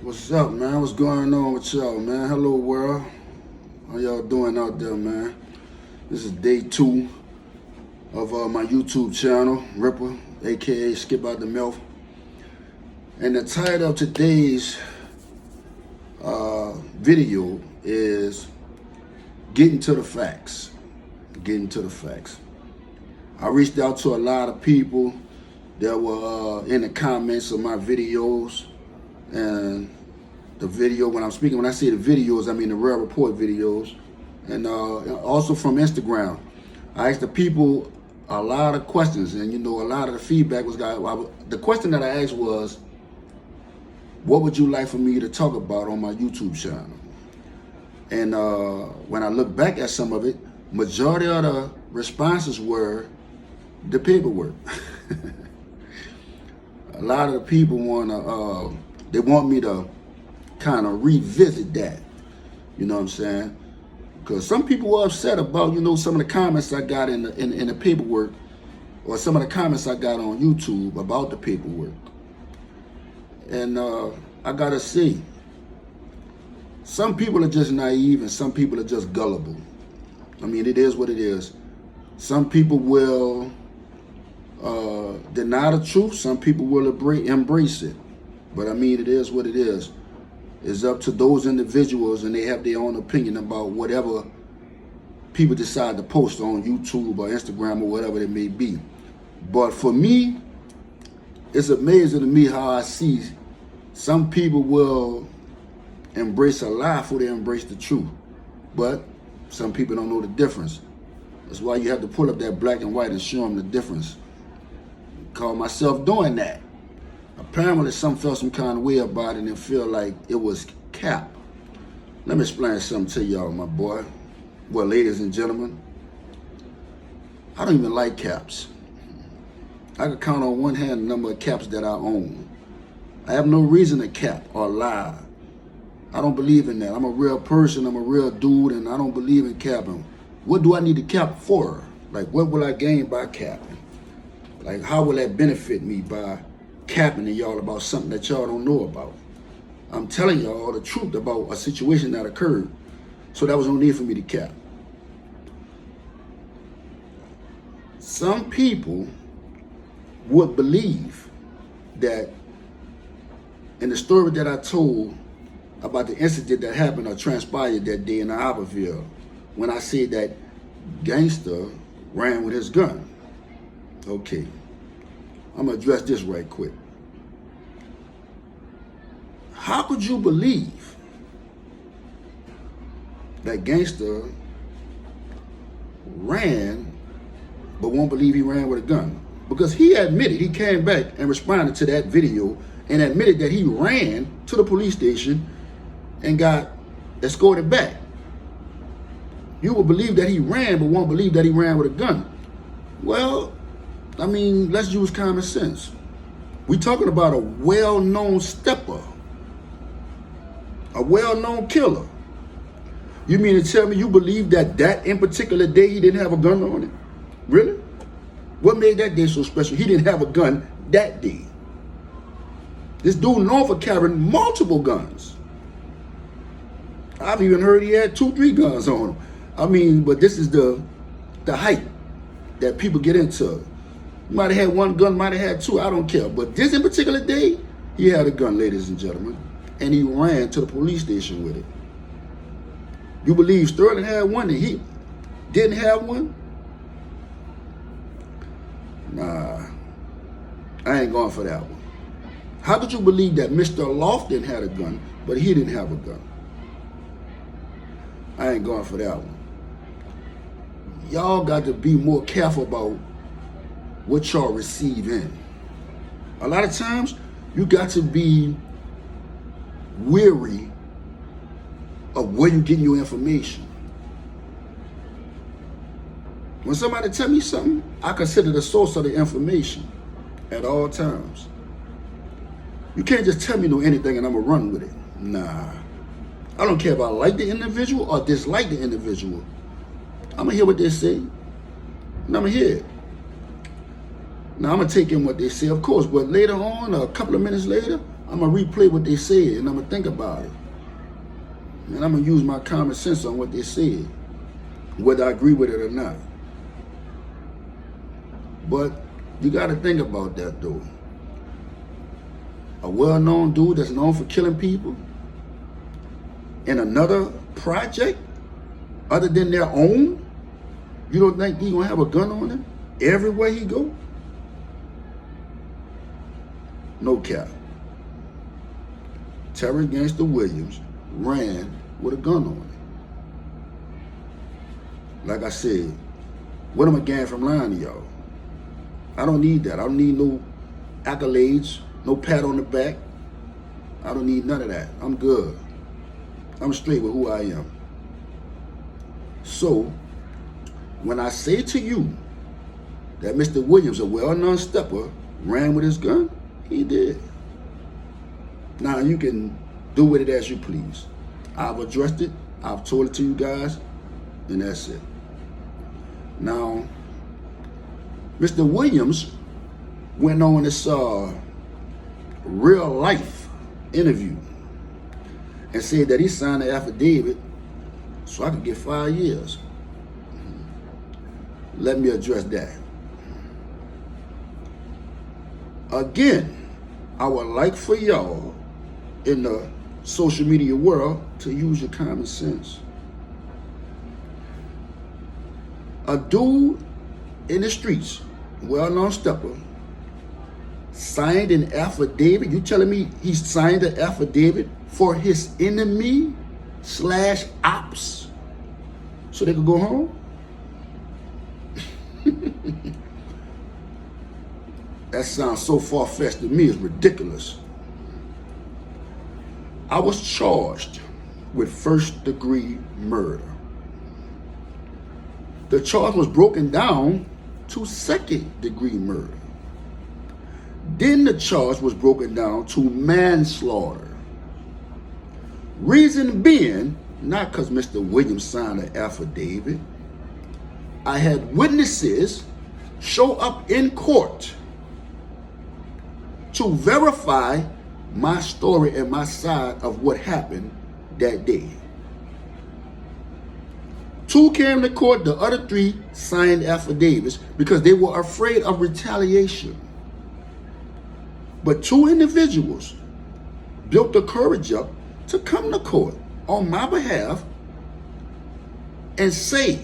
What's up, man? What's going on with y'all, man? Hello, world. How y'all doing out there, man? This is day 2 of my YouTube channel, Ripper, aka Skip Out the Mouth. And the title of today's video is Getting to the Facts. Getting to the facts. I reached out to a lot of people that were in the comments of my videos, and the video, when I say the videos, I mean the Real Report videos, and also from Instagram. I asked the people a lot of questions, and a lot of the feedback was, the question that I asked was, what would you like for me to talk about on my YouTube channel? And when I look back at some of it, majority of the responses were the paperwork. A lot of the people they want me to kind of revisit that. You know what I'm saying? Because some people were upset about, some of the comments I got in the paperwork, or some of the comments I got on YouTube about the paperwork. And I gotta say, some people are just naive and some people are just gullible. I mean, it is what it is. Some people will deny the truth. Some people will embrace it. But I mean, it is what it is. It's up to those individuals, and they have their own opinion about whatever people decide to post on YouTube or Instagram or whatever it may be. But for me, it's amazing to me how I see some people will embrace a lie before they embrace the truth. But some people don't know the difference. That's why you have to pull up that black and white and show them the difference. Call myself doing that. Apparently some felt some kind of way about it and feel like it was cap. Let me explain something to y'all, my boy. Well, ladies and gentlemen, I don't even like caps. I can count on one hand the number of caps that I own. I have no reason to cap or lie. I don't believe in that. I'm a real person, I'm a real dude, and I don't believe in capping. What do I need to cap for? Like, what will I gain by capping? Like, how will that benefit me by capping to y'all about something that y'all don't know about? I'm telling y'all the truth about a situation that occurred, so there was no need for me to cap. Some people would believe that in the story that I told about the incident that happened or transpired that day in Iberville, when I said that gangster ran with his gun. Okay, I'm gonna address this right quick. How could you believe that gangster ran, but won't believe he ran with a gun? Because he admitted, he came back and responded to that video and admitted that he ran to the police station and got escorted back. You will believe that he ran, but won't believe that he ran with a gun. Well, I mean, let's use common sense. We're talking about a well-known stepper, a well-known killer. You mean to tell me you believe that in particular day he didn't have a gun on it? Really? What made that day so special? He didn't have a gun that day. This dude known for carrying multiple guns. I've even heard he had 2-3 guns on him. I mean, but this is the hype that people get into. He might have had 1 gun, might have had 2, I don't care. But this in particular day, he had a gun, ladies and gentlemen, and he ran to the police station with it. You believe Sterling had one and he didn't have one? Nah, I ain't going for that one. How could you believe that Mr. Lofton had a gun, but he didn't have a gun? I ain't going for that one. Y'all got to be more careful about what y'all receive in. A lot of times, you got to be weary of where you're getting your information. When somebody tell me something, I consider the source of the information at all times. You can't just tell me anything and I'm gonna run with it. Nah. I don't care if I like the individual or dislike the individual. I'm gonna hear what they say, and I'm gonna hear it. Now, I'm going to take in what they say, of course, but later on, a couple of minutes later, I'm going to replay what they said, and I'm going to think about it. And I'm going to use my common sense on what they said, whether I agree with it or not. But you got to think about that, though. A well-known dude that's known for killing people in another project other than their own, you don't think he's going to have a gun on him everywhere he go? No cap. Terrence Gangster Williams ran with a gun on him. Like I said, what am I getting from lying to y'all? I don't need that. I don't need no accolades, no pat on the back. I don't need none of that. I'm good. I'm straight with who I am. So, when I say to you that Mr. Williams, a well-known stepper, ran with his gun, he did. Now, you can do with it as you please. I've addressed it. I've told it to you guys, and that's it. Now, Mr. Williams went on this real life interview and said that he signed an affidavit so I could get 5 years. Let me address that. Again, I would like for y'all in the social media world to use your common sense. A dude in the streets, well-known stepper, signed an affidavit. You telling me he signed an affidavit for his enemy/ops so they could go home? That sounds so far-fetched to me. It's ridiculous. I was charged with first-degree murder. The charge was broken down to second-degree murder. Then the charge was broken down to manslaughter. Reason being, not because Mr. Williams signed an affidavit. I had witnesses show up in court to verify my story and my side of what happened that day. 2 came to court, the other 3 signed affidavits because they were afraid of retaliation. But 2 individuals built the courage up to come to court on my behalf and say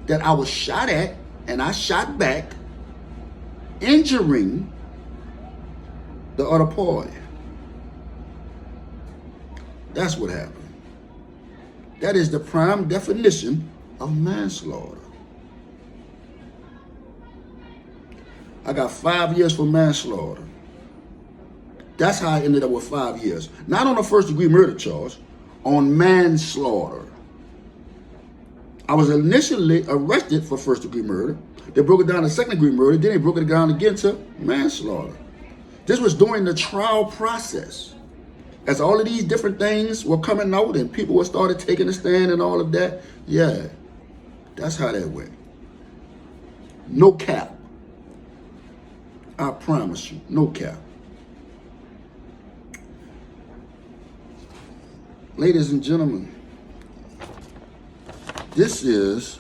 that I was shot at and I shot back, injuring the other party. That's what happened. That is the prime definition of manslaughter. I got 5 years for manslaughter. That's how I ended up with 5 years. Not on a first-degree murder charge, on manslaughter. I was initially arrested for first-degree murder. They broke it down to second-degree murder. Then they broke it down again to manslaughter. This was during the trial process. As all of these different things were coming out and people were started taking a stand and all of that, yeah, that's how that went. No cap. I promise you, no cap. Ladies and gentlemen, this is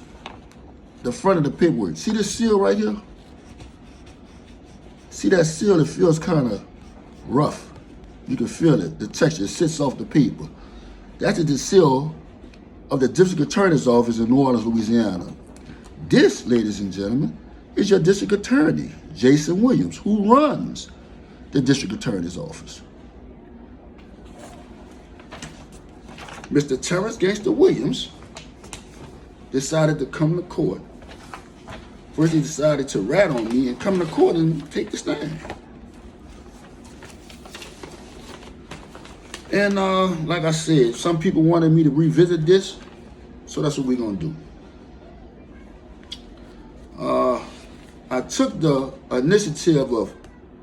the front of the paperwork. See this seal right here? See that seal? It feels kind of rough. You can feel it. The texture sits off the paper. That's the seal of the District Attorney's Office in New Orleans, Louisiana. This, ladies and gentlemen, is your District Attorney, Jason Williams, who runs the District Attorney's Office. Mr. Terrence Gangster Williams decided to come to court. First, he decided to rat on me and come to court and take the stand. And like I said, some people wanted me to revisit this, so that's what we're gonna do. I took the initiative of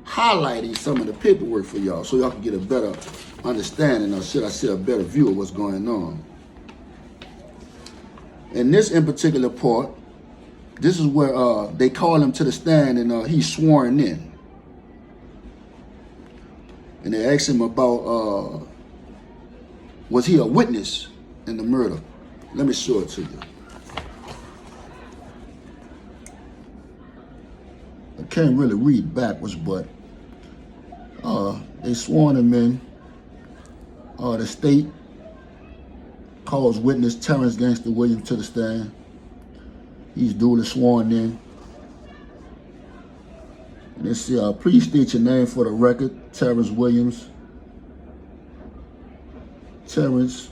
highlighting some of the paperwork for y'all so y'all can get a better understanding, or should I say a better view of what's going on. In this in particular part, this is where they call him to the stand and he's sworn in. and they asked him about was he a witness in the murder. Let me show it to you. I can't really read backwards, but they sworn him in. The state calls witness Terrence Gangster Williams to the stand. He's duly sworn in. And they say, please state your name for the record. Terrence Williams. Terrence.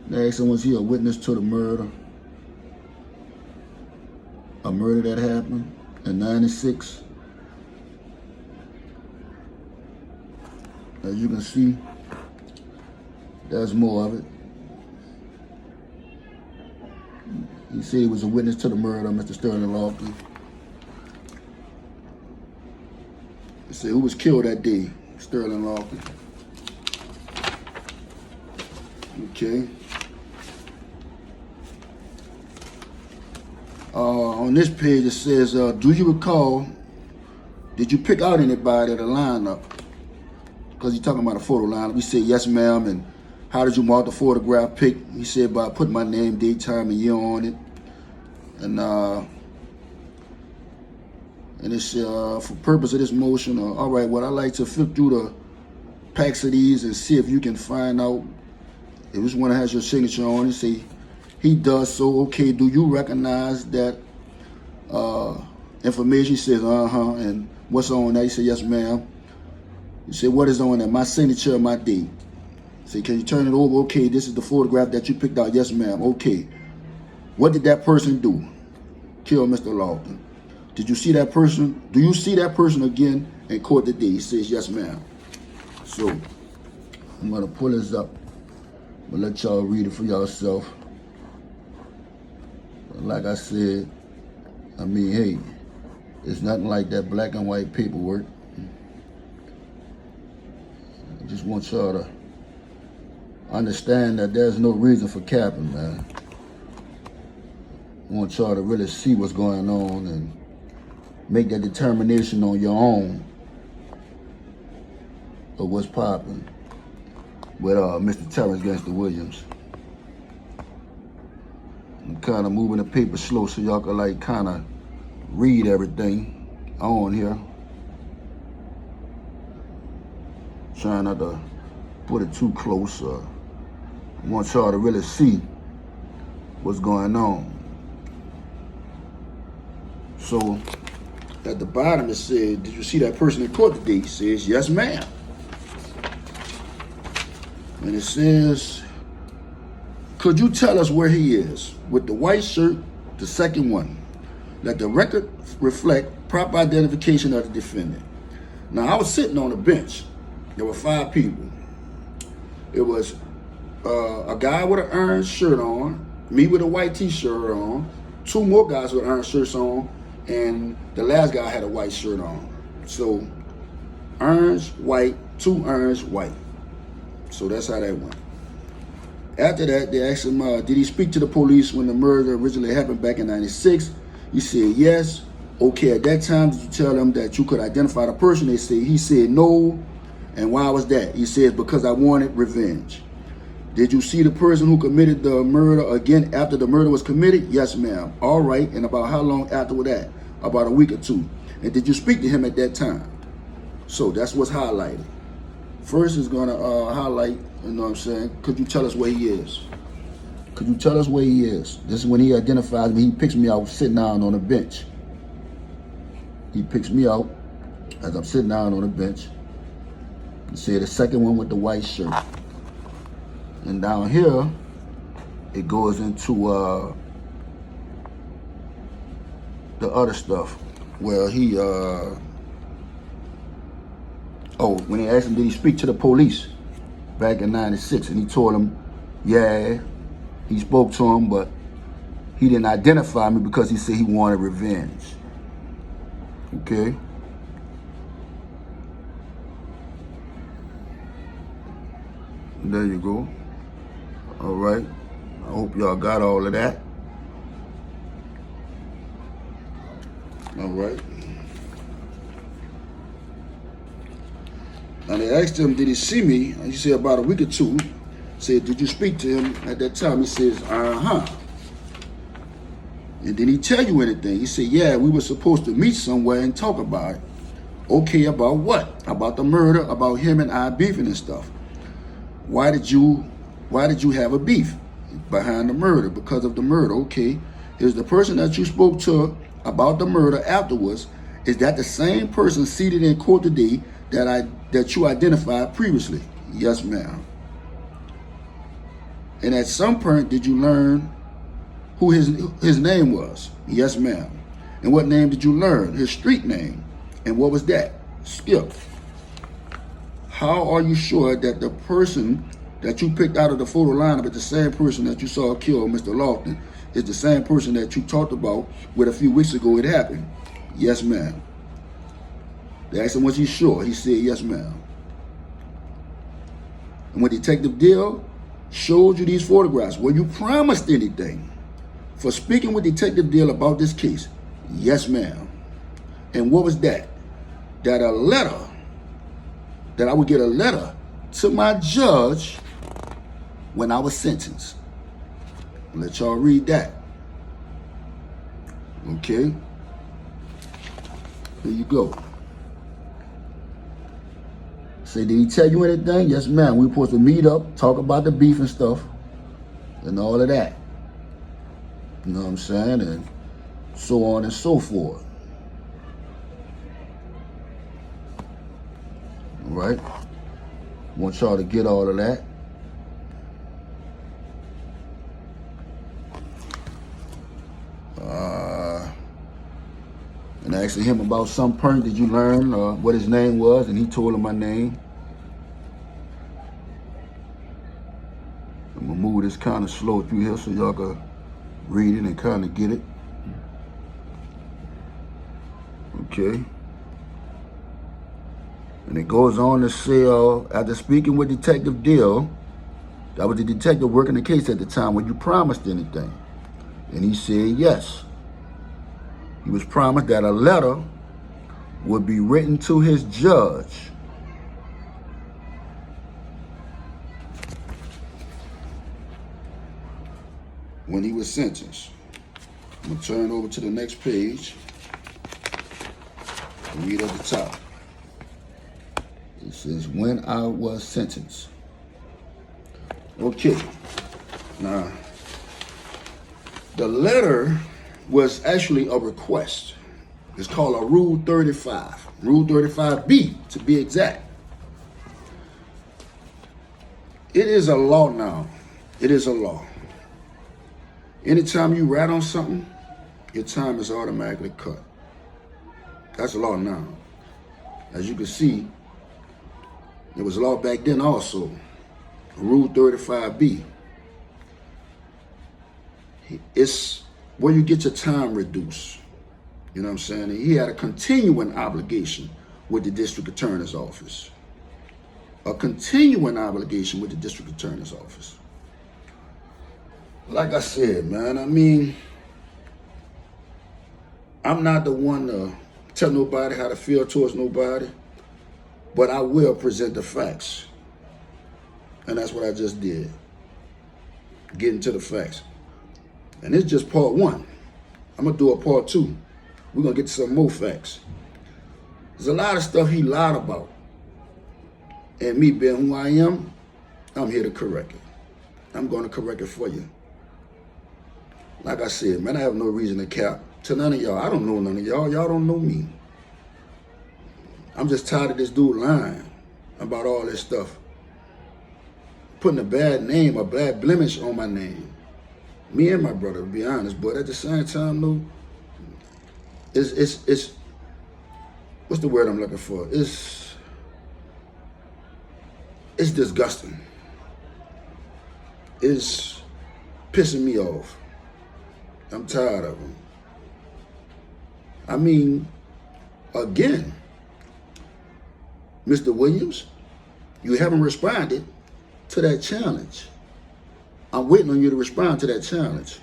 They asked him, was he a witness to the murder? A murder that happened in '96. As you can see, there's more of it. He said he was a witness to the murder of Mr. Sterling Lofton. He said who was killed that day? Sterling Lofton. Okay. On this page it says, do you recall, did you pick out anybody at a lineup? Because he's talking about a photo lineup. He said, yes, ma'am. And how did you mark the photograph pick? He said, by putting my name, date, time, and year on it. And it's for purpose of this motion, all right, well, I'd like to flip through the packs of these and see if you can find out if this one has your signature on it. Say, he does so. Okay, do you recognize that information? He says, and what's on that? He said, yes, ma'am. He said, what is on that? My signature and my date. He said, can you turn it over? Okay, this is the photograph that you picked out. Yes, ma'am. Okay. What did that person do? Kill Mr. Lofton. Did you see that person? Do you see that person again in court today? He says, yes, ma'am. So, I'm going to pull this up. But let y'all read it for yourself. Like I said, I mean, hey, it's nothing like that black and white paperwork. I just want y'all to understand that there's no reason for capping, man. I want y'all to really see what's going on and make that determination on your own of what's popping with Mr. Terrence Gangster Williams. I'm kind of moving the paper slow so y'all can like kind of read everything on here. Trying not to put it too close. I want y'all to really see what's going on. So at the bottom it said, did you see that person in court today? He says, yes, ma'am. And it says, could you tell us where he is? With the white shirt, the second one. Let the record reflect proper identification of the defendant. Now, I was sitting on a bench. There were 5 people. It was a guy with an orange shirt on, me with a white t-shirt on, 2 more guys with orange shirts on, and the last guy had a white shirt on. So, orange, white, 2 orange, white. So that's how that went. After that, they asked him, did he speak to the police when the murder originally happened back in '96? He said, yes. Okay, at that time, did you tell them that you could identify the person? He said, no. And why was that? He says, because I wanted revenge. Did you see the person who committed the murder again after the murder was committed? Yes, ma'am. All right. And about how long after that? About a week or 2. And did you speak to him at that time? So that's what's highlighted. First is going to highlight, you know what I'm saying, could you tell us where he is? Could you tell us where he is? This is when he identifies me. He picks me out sitting down on a bench. He picks me out as I'm sitting down on a bench. He said the second one with the white shirt. And down here, it goes into the other stuff where he, when they asked him, did he speak to the police back in '96? And he told them, yeah, he spoke to him, but he didn't identify me because he said he wanted revenge. Okay? There you go. All right. I hope y'all got all of that. All right. And they asked him, did he see me? And he said, about a week or two. Said, did you speak to him at that time? He says, uh-huh. And did he tell you anything? He said, yeah, we were supposed to meet somewhere and talk about it. Okay, about what? About the murder, about him and I beefing and stuff. Why did you have a beef behind the murder? Because of the murder. Okay. Is the person that you spoke to about the murder afterwards, is that the same person seated in court today that you identified previously? Yes, ma'am. And at some point, did you learn who his name was? Yes, ma'am. And what name did you learn? His street name. And what was that? Skip. How are you sure that the person that you picked out of the photo lineup is the same person that you saw kill Mr. Lofton, is the same person that you talked about with a few weeks ago it happened? Yes, ma'am. They asked him, was he sure? He said, yes, ma'am. And when Detective Dill showed you these photographs, were you promised anything for speaking with Detective Dill about this case? Yes, ma'am. And what was that? That a letter, that I would get a letter to my judge when I was sentenced. Let y'all read that. Okay. Here you go. Say, did he tell you anything? Yes, ma'am. We were supposed to meet up, talk about the beef and stuff, and all of that. You know what I'm saying? And so on and so forth. All right? Want y'all to get all of that. And asking him about some point, did you learn what his name was? And he told him my name. I'm gonna move this kind of slow through here so y'all can read it and kind of get it. Okay. And it goes on to say, after speaking with Detective Dill, that was the detective working the case at the time, when you promised anything? And he said yes. He was promised that a letter would be written to his judge when he was sentenced. I'm going to turn over to the next page and read at the top. It says, when I was sentenced. Okay. Now, the letter was actually a request. It's called a Rule 35. Rule 35B, to be exact. It is a law now. It is a law. Anytime you rat on something, your time is automatically cut. That's a law now. As you can see, there was a law back then also. Rule 35B. It's where you get your time reduced. You know what I'm saying? And he had a continuing obligation with the district attorney's office. A continuing obligation with the district attorney's office. Like I said, man, I mean, I'm not the one to tell nobody how to feel towards nobody, but I will present the facts. And that's what I just did. Getting to the facts. And it's just part one. I'm going to do a part two. We're going to get to some more facts. There's a lot of stuff he lied about. And me being who I am, I'm here to correct it. I'm going to correct it for you. Like I said, man, I have no reason to cap to none of y'all. I don't know none of y'all. Y'all don't know me. I'm just tired of this dude lying about all this stuff. Putting a bad name, a bad blemish on my name. Me and my brother, to be honest, but at the same time, though, it's what's the word I'm looking for? It's disgusting. It's pissing me off. I'm tired of him. I mean, again, Mr. Williams, you haven't responded to that challenge. I'm waiting on you to respond to that challenge.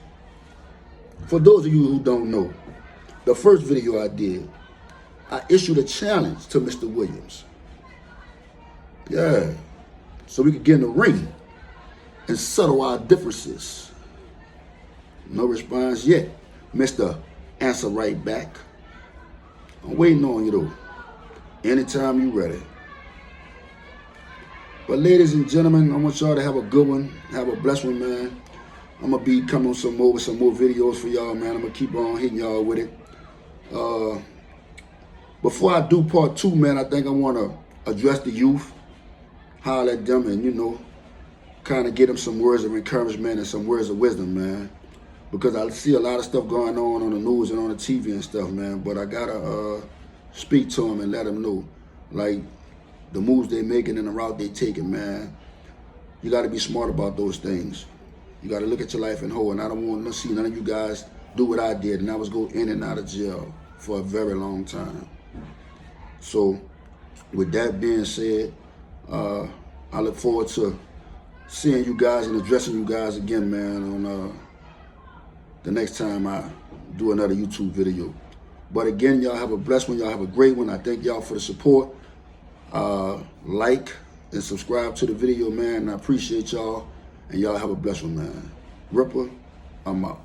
For those of you who don't know, the first video I did, I issued a challenge to Mr. Williams. Yeah. So we could get in the ring and settle our differences. No response yet. Mr. Answer Right Back. I'm waiting on you though. Anytime you ready. But ladies and gentlemen, I want y'all to have a good one. Have a blessed one, man. I'm gonna be coming with some more videos for y'all, man. I'm gonna keep on hitting y'all with it. Before I do part 2, man, I think I wanna address the youth, holler at them, and kind of get them some words of encouragement and some words of wisdom, man. Because I see a lot of stuff going on the news and on the TV and stuff, man. But I gotta speak to them and let them know, like, the moves they making and the route they taking, man. You gotta be smart about those things. You gotta look at your life in whole. And I don't want to see none of you guys do what I did, and I was go in and out of jail for a very long time. So, with that being said, I look forward to seeing you guys and addressing you guys again, man, on the next time I do another YouTube video. But again, y'all have a blessed one. Y'all have a great one. I thank y'all for the support. Like and subscribe to the video, man. I appreciate y'all. And y'all have a blessed one, man. Ripper, I'm out.